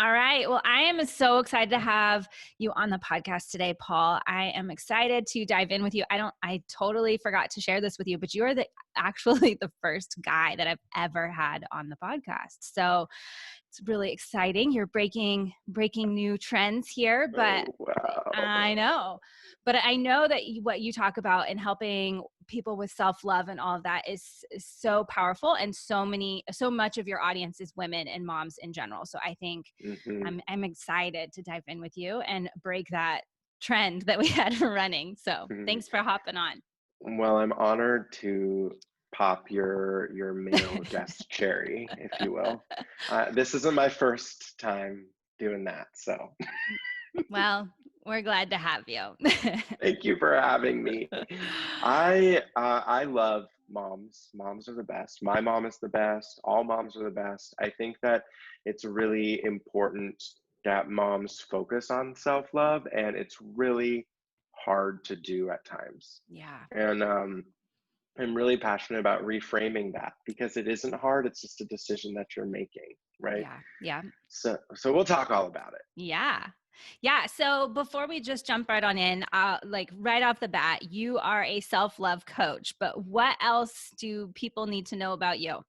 All right. Well, I am so excited to have you on the podcast today, Paul. I am excited to dive in with you. I totally forgot to share this with you, but you are actually the first guy that I've ever had on the podcast. So it's really exciting. You're breaking new trends here, but Oh, wow. I know. But I know that what you talk about in helping people with self-love and all of that is so powerful, and so much of your audience is women and moms in general. So I think hmm I'm excited to dive in with you and break that trend that we had running. So thanks for hopping on. Well, I'm honored to pop your male guest cherry, if you will. This isn't my first time doing that, so Well, we're glad to have you. thank you for having me. I love moms. Moms are the best. My mom is the best. All moms are the best. I think that it's really important that moms focus on self-love, and it's really hard to do at times. Yeah. And I'm really passionate about reframing that because it isn't hard. It's just a decision that you're making, right? Yeah. Yeah. So we'll talk all about it. Yeah. Yeah. So before we just jump right on in, like right off the bat, you are a self love coach, but what else do people need to know about you?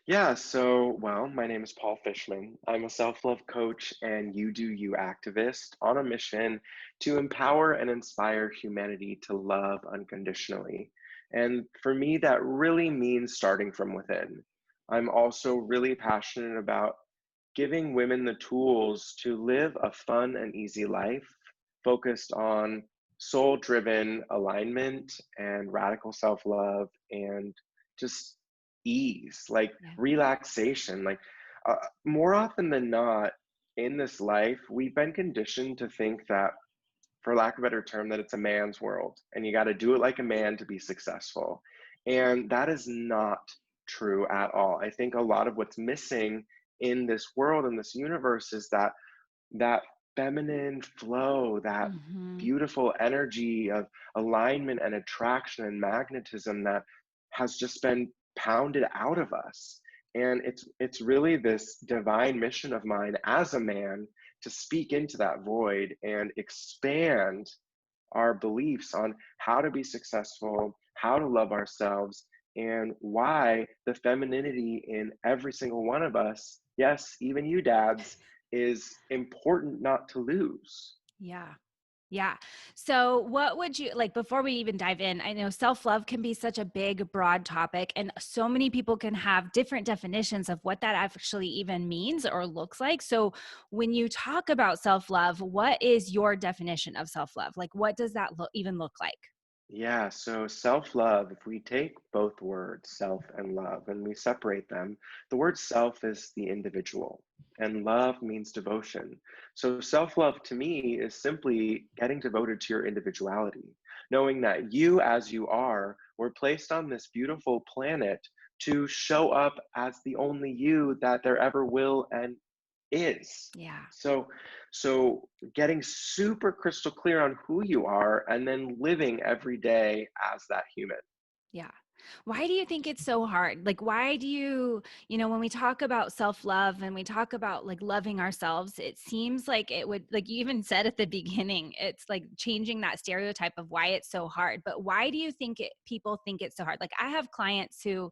Yeah, so, well, my name is Paul Fishman. I'm a self love coach and you do you activist on a mission to empower and inspire humanity to love unconditionally. And for me, that really means starting from within. I'm also really passionate about giving women the tools to live a fun and easy life focused on soul driven alignment and radical self love and just ease, like Yeah. relaxation. Uh, More often than not in this life, we've been conditioned to think that, for lack of a better term, that it's a man's world and you got to do it like a man to be successful. And that is not true at all. I think a lot of what's missing in this world, in this universe, is that feminine flow, that Hmm. beautiful energy of alignment and attraction and magnetism that has just been pounded out of us. And it's really this divine mission of mine as a man to speak into that void and expand our beliefs on how to be successful, how to love ourselves, and why the femininity in every single one of us, yes, even you dads, is important not to lose. Yeah. Yeah. So, what would you like before we even dive in? I know self love can be such a big, broad topic, and so many people can have different definitions of what that actually even means or looks like. So, when you talk about self love, what is your definition of self love? Like, what does that even look like? Yeah, so self love, if we take both words, self and love, and we separate them, the word self is the individual, and love means devotion. So self love to me is simply getting devoted to your individuality, knowing that you, as you are, were placed on this beautiful planet to show up as the only you that there ever will and is. Yeah. So, so getting super crystal clear on who you are and then living every day as that human. Yeah. Why do you think it's so hard? Like, why do when we talk about self love and we talk about like loving ourselves, it seems like it would, like you even said at the beginning, it's like changing that stereotype of why it's so hard. But why do you think people think it's so hard? Like, I have clients who,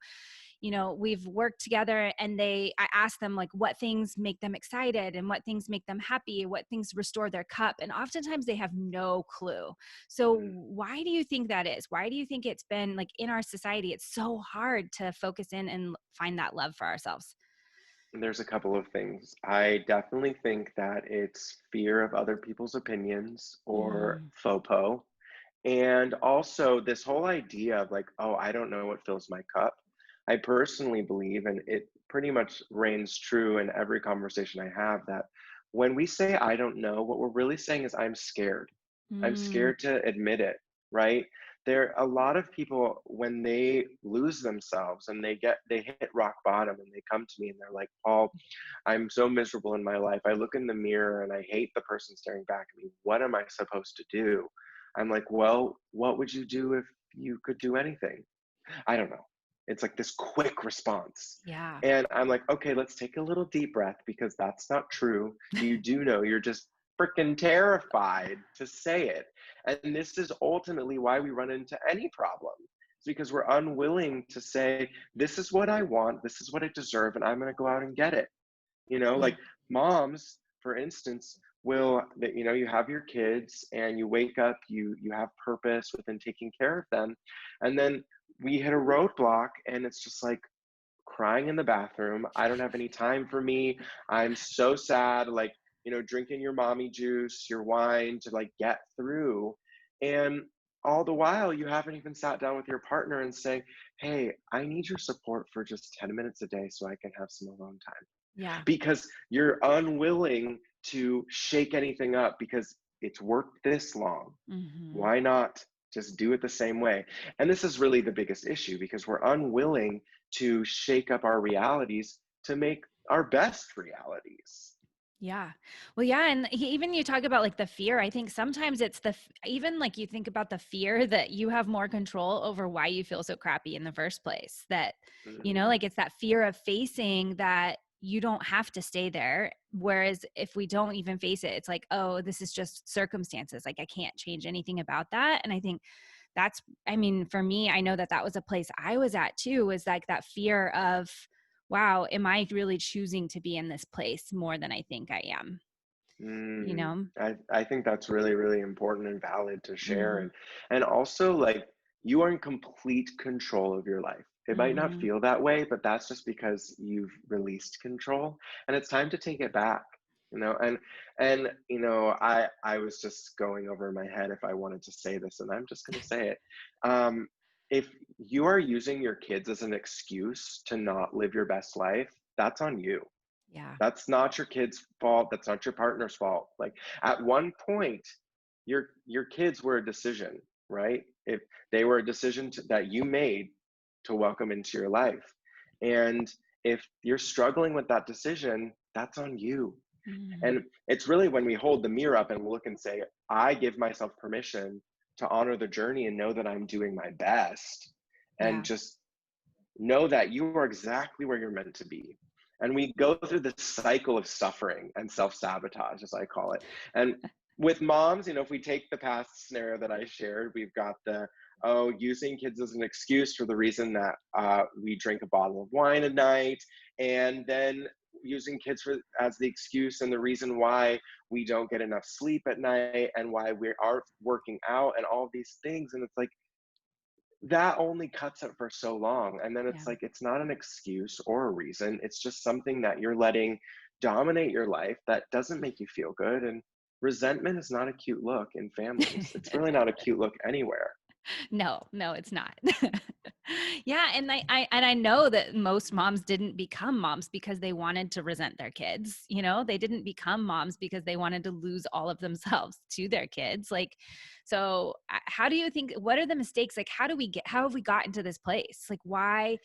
we've worked together and I ask them like what things make them excited and what things make them happy, what things restore their cup. And oftentimes they have no clue. So Mhm. why do you think that is? Why do you think it's been like in our society, it's so hard to focus in and find that love for ourselves? There's a couple of things. I definitely think that it's fear of other people's opinions or Mm, FOPO. And also, this whole idea of like, oh, I don't know what fills my cup. I personally believe, and it pretty much reigns true in every conversation I have, that when we say I don't know, what we're really saying is I'm scared. I'm mm, scared to admit it, right? There a lot of people when they lose themselves and they hit rock bottom and they come to me and they're like, Paul, I'm so miserable in my life. I look in the mirror and I hate the person staring back at me. What am I supposed to do? I'm like, well, what would you do if you could do anything? I don't know. It's like this quick response. Yeah. And I'm like, okay, let's take a little deep breath because that's not true. You do know you're just freaking terrified to say it. And this is ultimately why we run into any problem. It's because we're unwilling to say, this is what I want, this is what I deserve, and I'm going to go out and get it. Yeah. Like moms, for instance, you have your kids and you wake up, you have purpose within taking care of them. And then we hit a roadblock and it's just like crying in the bathroom. I don't have any time for me. I'm so sad, like, drinking your mommy juice, your wine to like get through. And all the while, you haven't even sat down with your partner and say, hey, I need your support for just 10 minutes a day so I can have some alone time, Yeah. because you're unwilling to shake anything up because it's worked this long. Mhm. Why not just do it the same way? And this is really the biggest issue because we're unwilling to shake up our realities to make our best realities. Yeah. Well, yeah, and even you talk about like the fear. I think sometimes it's even like you think about the fear that you have more control over why you feel so crappy in the first place. That, Mhm. like it's that fear of facing that you don't have to stay there. Whereas if we don't even face it, it's like, oh, this is just circumstances. Like I can't change anything about that. And I think I mean, for me, I know that that was a place I was at too, was like that fear of, wow, am I really choosing to be in this place more than I think I am? You Mm, know? I think that's really, really important and valid to share. Mhm. And also like you are in complete control of your life. It might not Mhm. feel that way, but that's just because you've released control and it's time to take it back. I was just going over in my head if I wanted to say this, and I'm just gonna say it. Um, if you are using your kids as an excuse to not live your best life, that's on you. Yeah. That's not your kid's fault. That's not your partner's fault. Like at one point, your kids were a decision, right? If they were a decision that you made to welcome into your life. And if you're struggling with that decision, that's on you. Mhm. And it's really when we hold the mirror up and look and say, I give myself permission to honor the journey and know that I'm doing my best and Yeah. just know that you are exactly where you're meant to be. And we go through this cycle of suffering and self sabotage, as I call it. And with moms, if we take the past scenario that I shared, we've got using kids as an excuse for the reason that we drink a bottle of wine a night, and then using kids as the excuse and the reason why we don't get enough sleep at night and why we aren't working out and all of these things. And it's like, that only cuts it for so long. And then Yeah. it's like, it's not an excuse or a reason. It's just something that you're letting dominate your life that doesn't make you feel good. And resentment is not a cute look in families. It's really not a cute look anywhere. No, no, it's not. Yeah, and I know that most moms didn't become moms because they wanted to resent their kids, They didn't become moms because they wanted to lose all of themselves to their kids. Like, so how do you think, what are the mistakes? Like, how have we gotten to this place? Like, why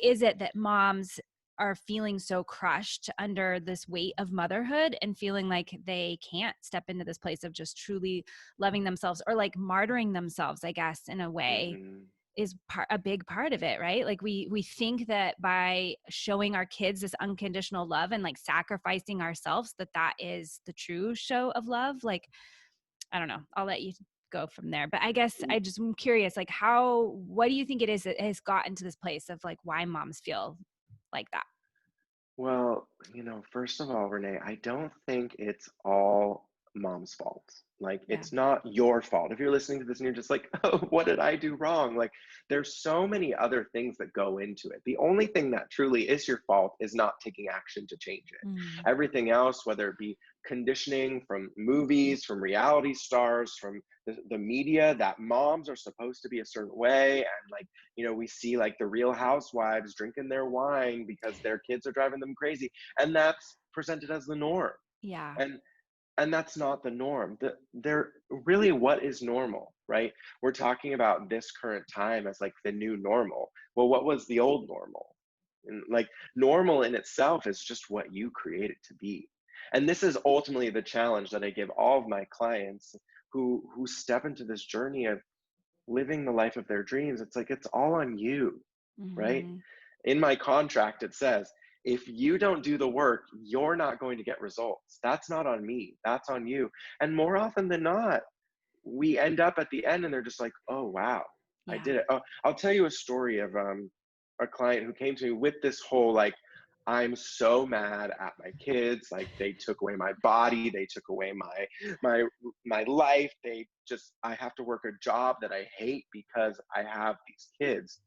is it that moms are feeling so crushed under this weight of motherhood and feeling like they can't step into this place of just truly loving themselves, or like martyring themselves, I guess, in a way, Hmm. is a big part of it, right? Like we think that by showing our kids this unconditional love and like sacrificing ourselves, that is the true show of love. Like, I don't know, I'll let you go from there, but I guess I'm curious, like, what do you think it is that has gotten to this place of like why moms feel like that? Well, first of all, Renee, I don't think it's all mom's fault. Like, Yeah. it's not your fault. If you're listening to this and you're just like, oh, what did I do wrong? Like, there's so many other things that go into it. The only thing that truly is your fault is not taking action to change it. Mm, Everything else, whether it be conditioning from movies, from reality stars, from the media, that moms are supposed to be a certain way. And like, we see like the real housewives drinking their wine because their kids are driving them crazy. And that's presented as the norm. yeah. And and that's not the norm. They're really, what is normal, right? We're talking about this current time as like the new normal. Well, what was the old normal? And like, normal in itself is just what you create it to be. And this is ultimately the challenge that I give all of my clients who step into this journey of living the life of their dreams. It's like, it's all on you. right? Mhm. In my contract, it says, if you don't do the work, you're not going to get results. That's not on me, that's on you. And more often than not, we end up at the end and they're just like, oh, wow, I Yeah. did it. Oh, I'll tell you a story of a client who came to me with this whole like, I'm so mad at my kids. Like they took away my body, they took away my my life. I have to work a job that I hate because I have these kids.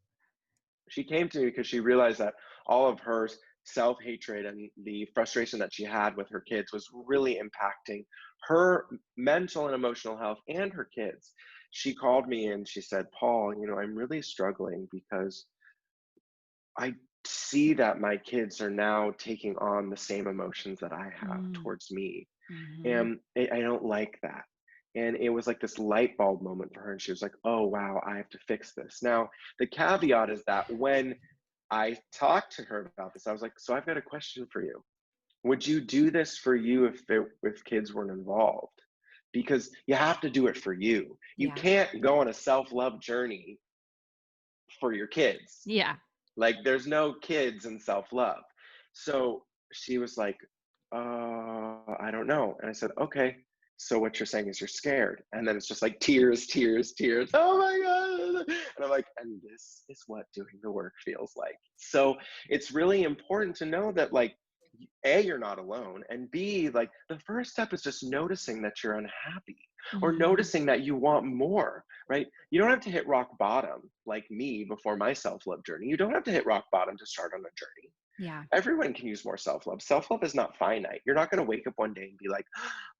She came to me because she realized that all of her self-hatred and the frustration that she had with her kids was really impacting her mental and emotional health and her kids. She called me and she said, Paul, I'm really struggling because I see that my kids are now taking on the same emotions that I have Mm. towards me, Mhm. and I don't like that. And it was like this light bulb moment for her. And she was like, oh, wow, I have to fix this. Now, the caveat is that when I talked to her about this, I was like, so I've got a question for you. Would you do this for you if kids weren't involved? Because you have to do it for you. You Yeah. can't go on a self love journey for your kids. Yeah. Like there's no kids in self-love. So she was like, I don't know. And I said, okay. So what you're saying is you're scared. And then it's just like tears, tears, tears. Oh my God. And I'm like, and this is what doing the work feels like. So it's really important to know that like A, you're not alone. And B, like the first step is just noticing that you're unhappy or Mhm. noticing that you want more, right? You don't have to hit rock bottom like me before my self love journey. You don't have to hit rock bottom to start on a journey. Yeah. Everyone can use more self love. Self love is not finite. You're not going to wake up one day and be like,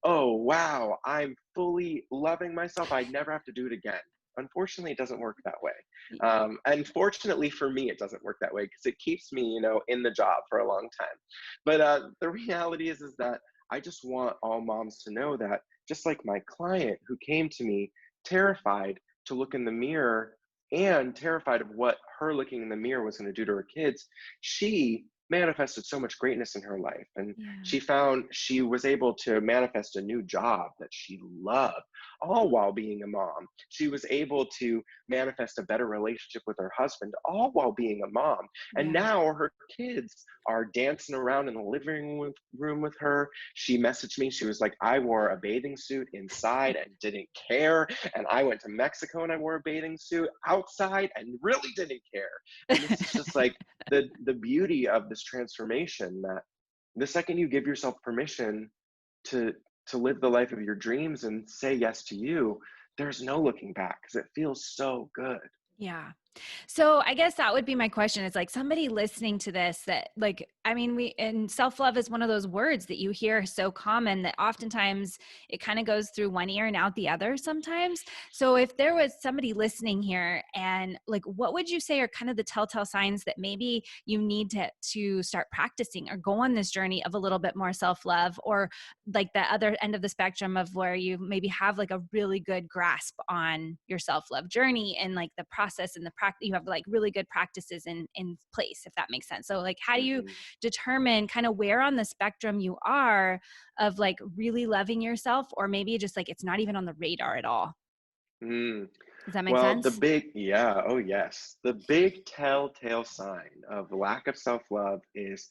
oh, wow, I'm fully loving myself. I'd never have to do it again. Unfortunately, it doesn't work that way. Y And fortunately for me, it doesn't work that way because it keeps me, in the job for a long time. But the reality is that I just want all moms to know that just like my client who came to me terrified to look in the mirror and terrified of what her looking in the mirror was going to do to her kids, she manifested so much greatness in her life. And yeah. she found she was able to manifest a new job that she loved, all while being a mom. She was able to manifest a better relationship with her husband, all while being a mom. And Yeah. now her kids are dancing around in the living room with her. She messaged me. She was like, I wore a bathing suit inside and didn't care. And I went to Mexico and I wore a bathing suit outside and really didn't care. And this is just like the beauty of this transformation, that the second you give yourself permission to to live the life of your dreams and say yes to you, there's no looking back because it feels so good. Yeah. So I guess that would be my question. It's like somebody listening to this that like, I mean, and self-love is one of those words that you hear so common that oftentimes it kind of goes through one ear and out the other sometimes. So if there was somebody listening here and like, what would you say are kind of the telltale signs that maybe you need to start practicing or go on this journey of a little bit more self-love, or like the other end of the spectrum of where you maybe have like a really good grasp on your self-love journey and like the process and the practice, you have like really good practices in place, if that makes sense. So like how do you Mhm. determine kind of where on the spectrum you are of like really loving yourself, or maybe just like it's not even on the radar at all? Mm. Does that make Well, sense? yeah, oh yes. The big telltale sign of lack of self love is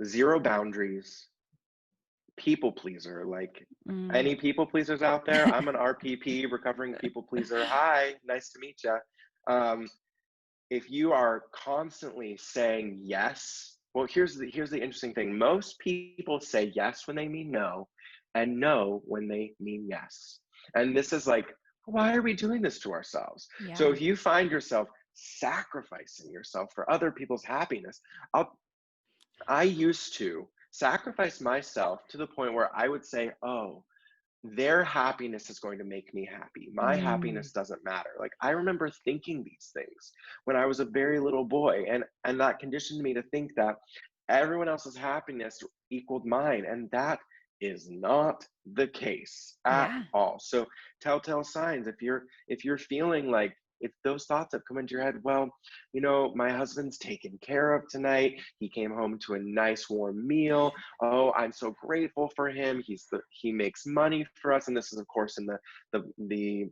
zero boundaries, people pleaser. Like Mm. any people pleasers out there, I'm an RPP, recovering people pleaser. Hi, nice to meet you. Um, if you are constantly saying yes, well, here's the interesting thing. Most people say yes when they mean no, and no when they mean yes. And this is like, why are we doing this to ourselves? So Yeah. if you find yourself sacrificing yourself for other people's happiness, I'll I used to sacrifice myself to the point where I would say, oh, their happiness is going to make me happy. My Mm. happiness doesn't matter. Like I remember thinking these things when I was a very little boy, and that conditioned me to think that everyone else's happiness equaled mine, and that is not the case at Yeah. all. So telltale signs, if you're feeling like, if those thoughts have come into your head, well, my husband's taken care of tonight. He came home to a nice warm meal. Oh, I'm so grateful for him. He makes money for us. And this is of course in the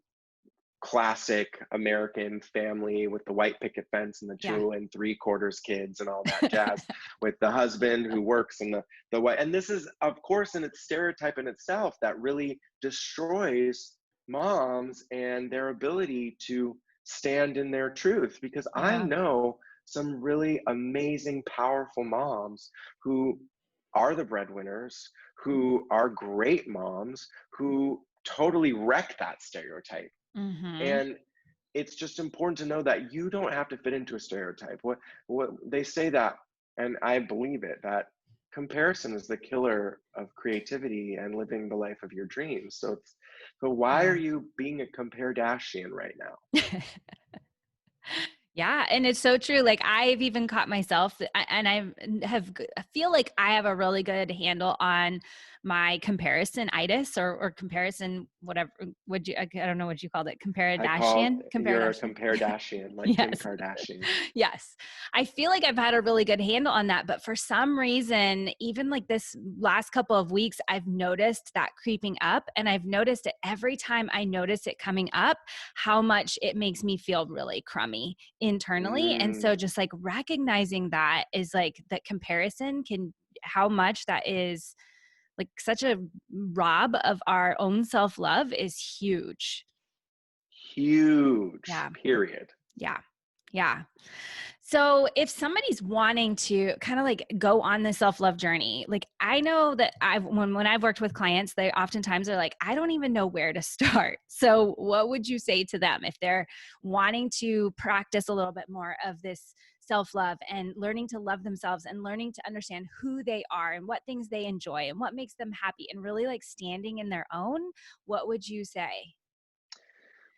classic American family with the white picket fence and the Yeah. 2 3/4 kids and all that jazz, with the husband who works and the white. And this is, of course, in its stereotype in itself that really destroys moms and their ability to stand in their truth. Because I Yeah. know some really amazing, powerful moms who are the breadwinners, who are great moms, who totally wreck that stereotype. Mhm. And it's just important to know that you don't have to fit into a stereotype. What they say that, and I believe it, that comparison is the killer of creativity and living the life of your dreams. So why are Yeah. you being a compare-dashian right now? Yeah, and it's so true. Like I've even caught myself, and I feel like I have a really good handle on my comparison itis or comparison whatever. Would you? I don't know what you called it. I called Comparadashian. you're a Comparadashian. compare-dashian, like Kim Yes. Kardashian. Yes. I feel like I've had a really good handle on that, but for some reason, even like this last couple of weeks, I've noticed that creeping up, and I've noticed it every time I notice it coming up, how much it makes me feel really crummy internally. And Mm, so just like recognizing that is like that comparison can, how much that is like such a rob of our own self-love is huge. huge, Yeah. period. Yeah. Yeah. So if somebody's wanting to kind of like go on the self-love journey, like I know that when I've worked with clients, they oftentimes are like, I don't even know where to start. So what would you say to them if they're wanting to practice a little bit more of this self-love and learning to love themselves and learning to understand who they are and what things they enjoy and what makes them happy and really like standing in their own, what would you say?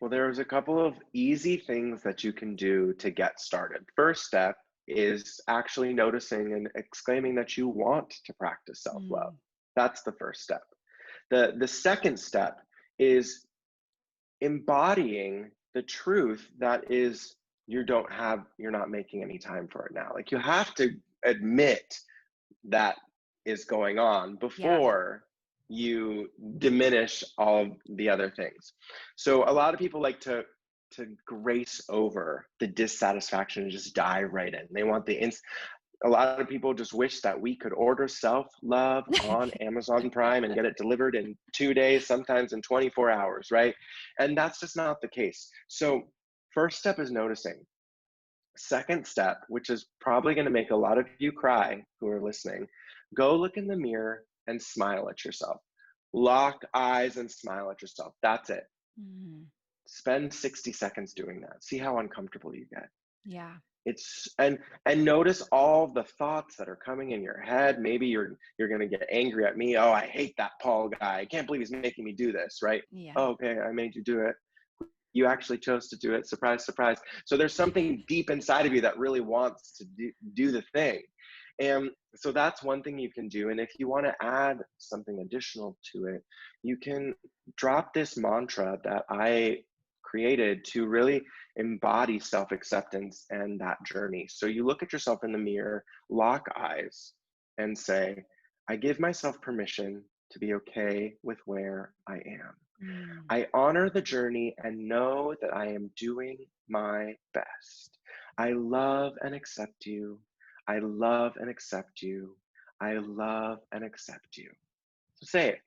Well, there's a couple of easy things that you can do to get started. First step is actually noticing and exclaiming that you want to practice self-love. Mm, That's the first step. The second step is embodying the truth that is you're not making any time for it now. Like you have to admit that is going on yeah. before you diminish all of the other things. So a lot of people like to grace over the dissatisfaction and just dive right in. They want a lot of people just wish that we could order self love on Amazon Prime and get it delivered in 2 days, sometimes in 24 hours, right? And that's just not the case. So, first step is noticing. Second step, which is probably going to make a lot of you cry who are listening, go look in the mirror and smile at yourself. Lock eyes and smile at yourself. That's it. Mm, Spend 60 seconds doing that. See how uncomfortable you get. yeah. It's and notice all the thoughts that are coming in your head. Maybe you're going to get angry at me. Oh, I hate that Paul guy. I can't believe he's making me do this, right? Yeah. Oh, okay, I made you do it. You actually chose to do it. Surprise, surprise. So there's something deep inside of you that really wants to do the thing. And so that's one thing you can do. And if you want to add something additional to it, you can drop this mantra that I created to really embody self acceptance and that journey. So you look at yourself in the mirror, lock eyes, and say, I give myself permission to be okay with where I am. Mm, I honor the journey and know that I am doing my best. I love and accept you. I love and accept you. I love and accept you. So say it.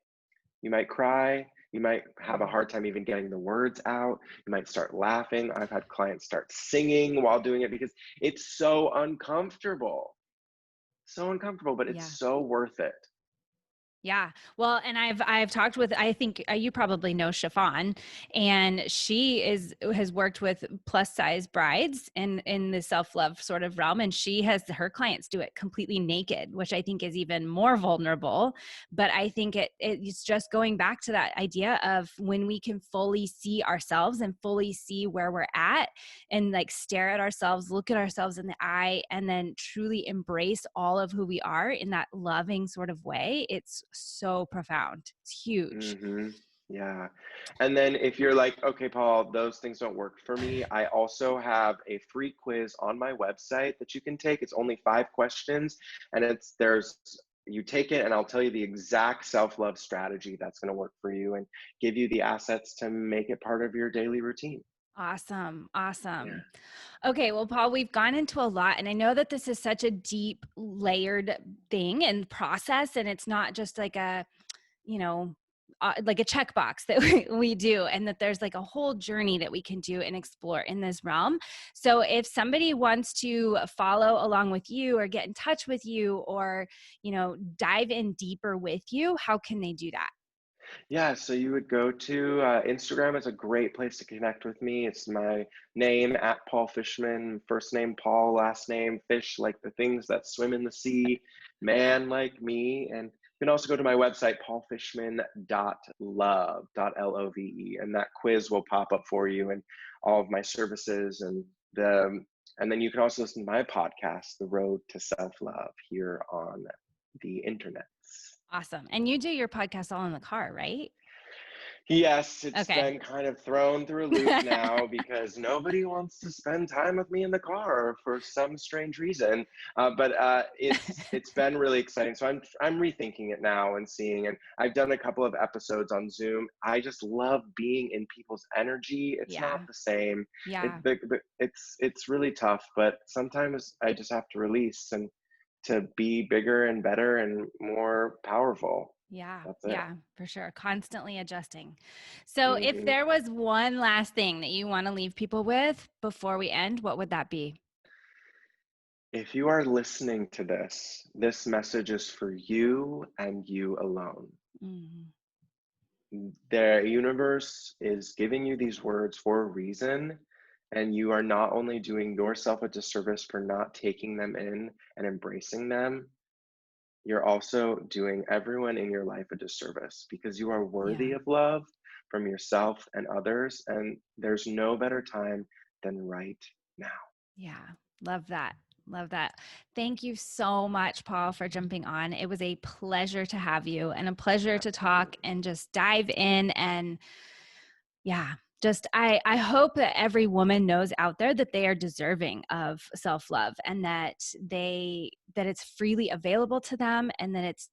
You might cry. You might have a mm. hard time even getting the words out. You might start laughing. I've had clients start singing while doing it because it's so uncomfortable. So uncomfortable, but Yeah. it's so worth it. Yeah. Well, and I've talked with, I think you probably know Chiffon, and she has worked with plus size brides in the self-love sort of realm, and she has her clients do it completely naked, which I think is even more vulnerable. But I think it's just going back to that idea of when we can fully see ourselves and fully see where we're at and like stare at ourselves, look at ourselves in the eye, and then truly embrace all of who we are in that loving sort of way. It's so profound. It's huge. Yeah. And then if you're like, okay, Paul, those things don't work for me, I also have a free quiz on my website that you can take. It's only 5 questions, and there's you take it and I'll tell you the exact self-love strategy that's going to work for you and give you the assets to make it part of your daily routine. Awesome. Yeah. Awesome. Okay, well, Paul, we've gone into a lot, and I know that this is such a deep, layered thing and process, and it's not just like a, you know, like a checkbox that we do, and that there's like a whole journey that we can do and explore in this realm. So, if somebody wants to follow along with you, or get in touch with you, or dive in deeper with you, how can they do that? Yeah, so you would go to Instagram is a great place to connect with me. It's my name at Paul Fishman, first name Paul, last name Fish, like the things that swim in the sea, man like me. And you can also go to my website, paulfishman.love, and that quiz will pop up for you and all of my services and then you can also listen to my podcast, The Road to Self Love, here on the internet. Awesome. And you do your podcast all in the car, right? Yes, it's Okay. been kind of thrown through a loop now because nobody wants to spend time with me in the car for some strange reason. But it's been really exciting. So I'm rethinking it now and seeing. And I've done a couple of episodes on Zoom. I just love being in people's energy. It's not Yeah. the same. Yeah. It's really tough, but sometimes I just have to release and to be bigger and better and more powerful. Yeah, That's it. yeah, for sure. Constantly adjusting. So, if Mhm. there was one last thing that you want to leave people with before we end, what would that be? If you are listening to this message is for you and you alone. Mhm. The universe is giving you these words for a reason, and you are not only doing yourself a disservice for not taking them in and embracing them, you're also doing everyone in your life a disservice because you are worthy Yeah, of love from yourself and others, and there's no better time than right now. yeah. Love that. Love that. Thank you so much, Paul, for jumping on. It was a pleasure to have you and a pleasure to talk Absolutely. and just dive in. And yeah, just I hope that every woman knows out there that they are deserving of self-love, and that it's freely available to them, and that it's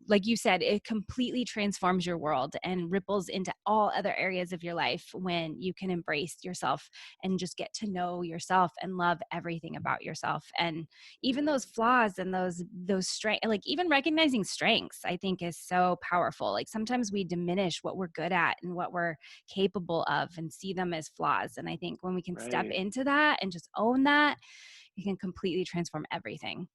like you said, it completely transforms your world and ripples into all other areas of your life when you can embrace yourself and just get to know yourself and love everything about yourself. And even those flaws and those strengths, like even recognizing strengths, I think is so powerful. Like sometimes we diminish what we're good at and what we're capable of and see them as flaws. And I think when we can step Right. into that and just own that, it can completely transform everything.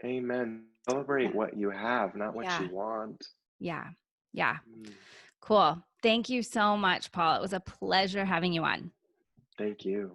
Amen. Celebrate Yeah. what you have, not what you Yeah. want. Yeah. Yeah. Mm, Cool. Thank you so much, Paul. It was a pleasure having you on. thank you.